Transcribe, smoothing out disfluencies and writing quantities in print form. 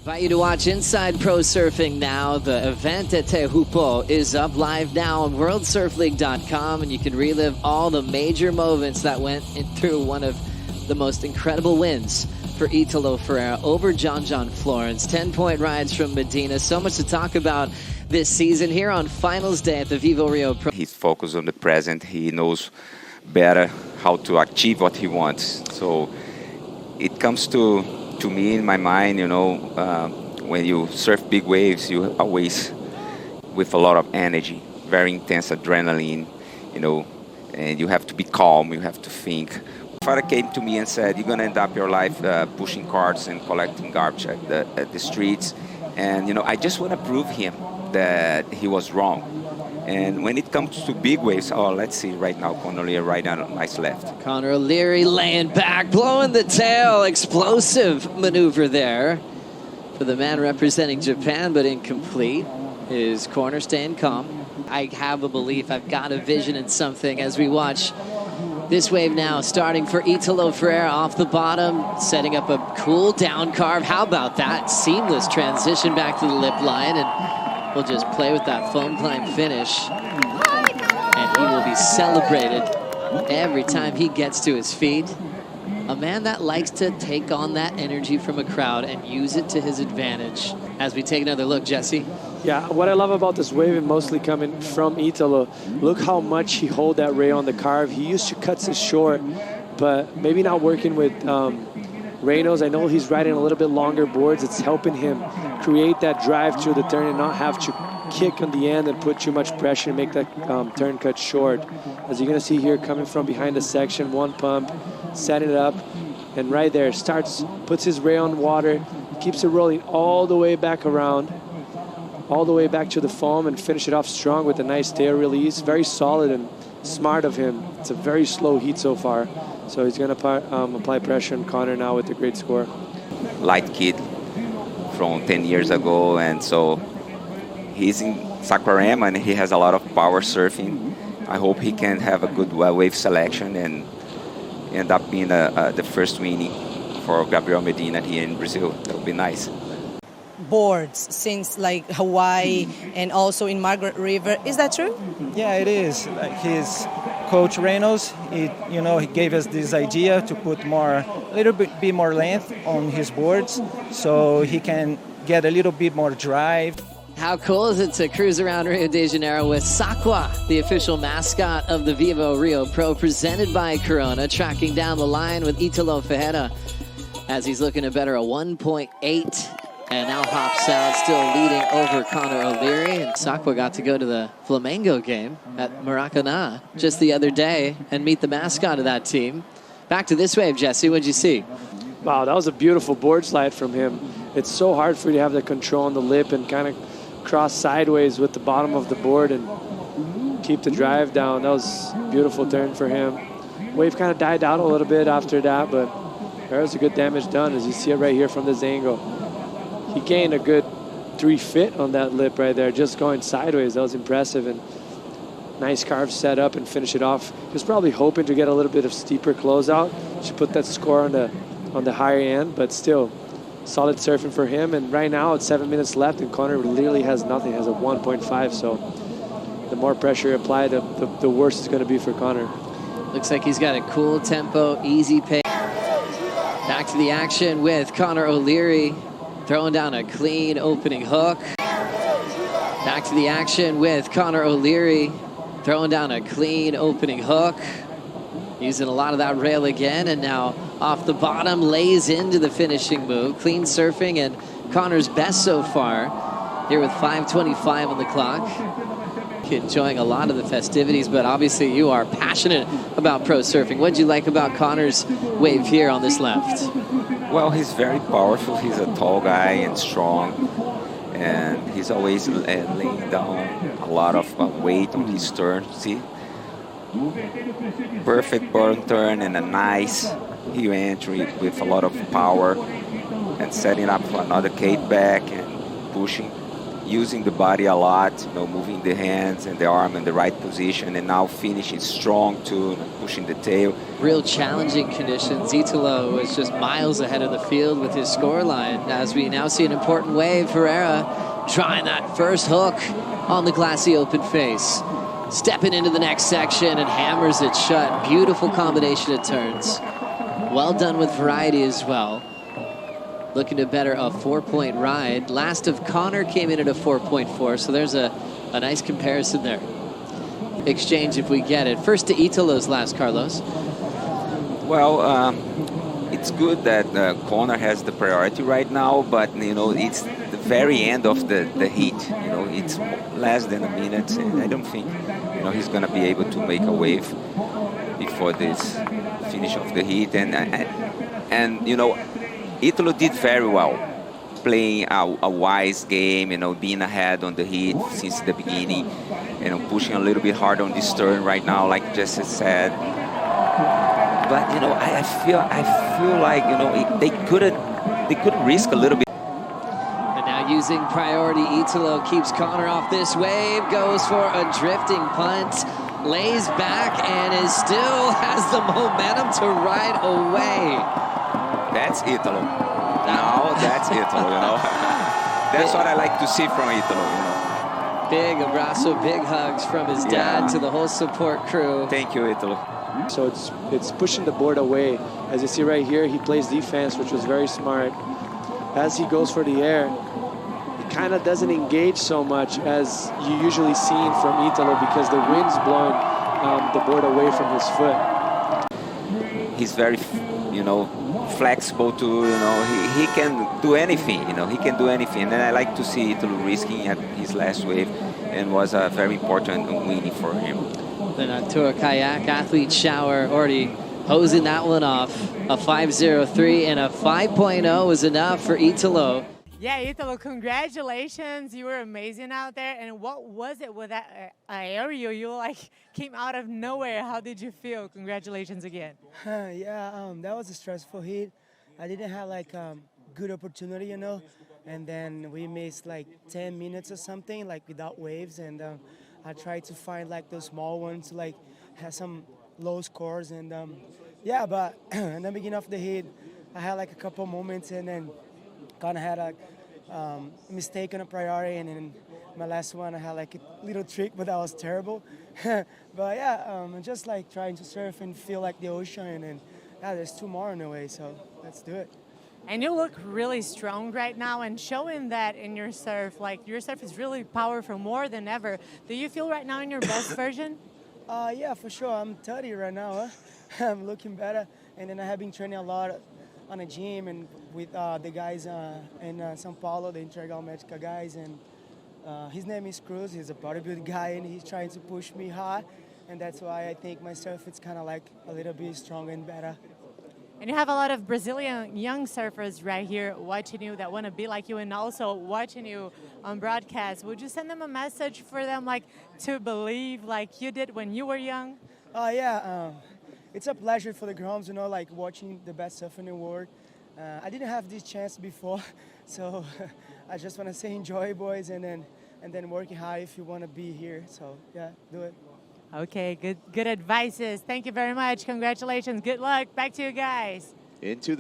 Invite you to watch Inside Pro Surfing now. The event at Tehupo is up live now on worldsurfleague.com, and you can relive all the major moments that went through one of the most incredible wins for Italo Ferreira over John Florence. 10-point rides from Medina. So much to talk about this season here on finals day at the Vivo Rio Pro. He's focused on the present. He knows better how to achieve what he wants. So it comes to me in my mind, you know, when you surf big waves, you always with a lot of energy, very intense adrenaline, you know, and you have to be calm, you have to think. My father came to me and said, you're going to end up your life pushing carts and collecting garbage at the streets. And, you know, I just want to prove him that he was wrong. And when it comes to big waves, oh, let's see right now, Conor O'Leary right on nice left. Conor O'Leary laying back, blowing the tail. Explosive maneuver there for the man representing Japan, but incomplete. His corner staying calm. I have a belief, I've got a vision in something as we watch this wave now, starting for Italo Ferreira off the bottom, setting up a cool down carve. How about that? Seamless transition back to the lip line, and we'll just play with that foam climb finish. And he will be celebrated every time he gets to his feet. A man that likes to take on that energy from a crowd and use it to his advantage. As we take another look, Jesse. Yeah, what I love about this wave, and mostly coming from Italo, look how much he hold that rail on the carve. He used to cut it short, but maybe not working with Reynolds. I know he's riding a little bit longer boards. It's helping him create that drive through the turn and not have to kick on the end and put too much pressure and make that turn cut short. As you're going to see here, coming from behind the section, one pump, setting it up, and right there, puts his rail on water, keeps it rolling all the way back around, all the way back to the foam, and finish it off strong with a nice tail release. Very solid and smart of him. It's a very slow heat so far. So he's going to apply pressure on Conor now with a great score. Light kid from 10 years ago, and so he's in Saquarema and he has a lot of power surfing. I hope he can have a good wave selection and end up being the first winning for Gabriel Medina here in Brazil. That would be nice. Boards since like Hawaii and also in Margaret River. Is that true? Yeah, it is. Like his coach Reynolds, he gave us this idea to put a little bit more length on his boards so he can get a little bit more drive. How cool is it to cruise around Rio de Janeiro with Sakwa, the official mascot of the Vivo Rio Pro, presented by Corona, tracking down the line with Italo Ferreira as he's looking to better a 1.8. And now hops out, still leading over Conor O'Leary. And Sakwa got to go to the Flamengo game at Maracanã just the other day and meet the mascot of that team. Back to this wave, Jesse. What'd you see? Wow, that was a beautiful board slide from him. It's so hard for you to have the control on the lip and kind of cross sideways with the bottom of the board and keep the drive down. That was a beautiful turn for him. Wave kind of died out a little bit after that, but there was a good damage done, as you see it right here from this angle. He gained a good 3 feet on that lip right there, just going sideways. That was impressive, and nice carve set up and finish it off. He was probably hoping to get a little bit of steeper closeout. Should put that score on the higher end, but still solid surfing for him. And right now it's 7 minutes left, and Conor literally has nothing, has a 1.5. So the more pressure applied, the worse it's going to be for Conor. Looks like he's got a cool tempo, easy pace. Back to the action with Conor O'Leary. Throwing down a clean opening hook. Back to the action with Conor O'Leary. Throwing down a clean opening hook. Using a lot of that rail again. And now off the bottom, lays into the finishing move. Clean surfing and Conor's best so far. Here with 5:25 on the clock. Enjoying a lot of the festivities, but obviously you are passionate about pro surfing. What did you like about Conor's wave here on this left? Well, he's very powerful. He's a tall guy and strong, and he's always laying down a lot of weight on his turn. See? Perfect burn turn and a nice heel entry with a lot of power and setting up for another cape back and pushing. using the body a lot, moving the hands and the arm in the right position, and now finishing strong too, pushing the tail. Real challenging conditions. Italo was just miles ahead of the field with his scoreline, as we now see an important wave. Ferreira trying that first hook on the glassy open face. Stepping into the next section and hammers it shut. Beautiful combination of turns. Well done with variety as well. Looking to better a 4-point ride. Last of Connor came in at a 4.4, so there's a nice comparison there. Exchange if we get it. First to Italo's last, Carlos. Well, it's good that Connor has the priority right now, but it's the very end of the heat. It's less than a minute, and I don't think he's gonna be able to make a wave before this finish of the heat. And Italo did very well, playing a wise game, being ahead on the heat since the beginning, pushing a little bit hard on this turn right now, like Jesse said. But I feel like they could risk a little bit. And now using priority, Italo keeps Connor off this wave, goes for a drifting punt, lays back, and still has the momentum to ride away. That's Italo. Now that's Italo, That's what I like to see from Italo, Big abrazo, big hugs from his dad to the whole support crew. Thank you, Italo. So it's pushing the board away. As you see right here, he plays defense, which was very smart. As he goes for the air, he kind of doesn't engage so much as you usually see from Italo because the wind's blowing the board away from his foot. He's very, flexible too. He can do anything. He can do anything. And I like to see Italo risking at his last wave, and was a very important winning for him. Then on Tour Kayak Athlete Shower, already hosing that one off. A 5.03 and a 5.0 was enough for Italo. Yeah, Italo, congratulations. You were amazing out there. And what was it with that aerial? You came out of nowhere. How did you feel? Congratulations again. That was a stressful heat. I didn't have good opportunity, and then we missed 10 minutes or something, without waves. And I tried to find those small ones to have some low scores. And but in the beginning of the heat, I had a couple moments, and then kind of had a mistake on a priority, and then my last one I had a little trick, but that was terrible. But I'm just trying to surf and feel the ocean, and there's 2 more on the way, so let's do it. And you look really strong right now, and showing that in your surf, your surf is really powerful more than ever. Do you feel right now in your best version? Yeah, for sure. I'm 30 right now. I'm looking better, and then I have been training a lot on a gym and with the guys in São Paulo, the Integral Medical guys, and his name is Cruz. He's a bodybuilding guy, and he's trying to push me hard, and that's why I think my surf is kind of a little bit stronger and better. And you have a lot of Brazilian young surfers right here watching you that want to be like you, and also watching you on broadcast. Would you send them a message for them to believe like you did when you were young? It's a pleasure for the groms, watching the best surfer in the world. I didn't have this chance before, so I just want to say enjoy, boys, and then working hard if you want to be here. So do it. Okay, good advices. Thank you very much. Congratulations. Good luck. Back to you guys. Into the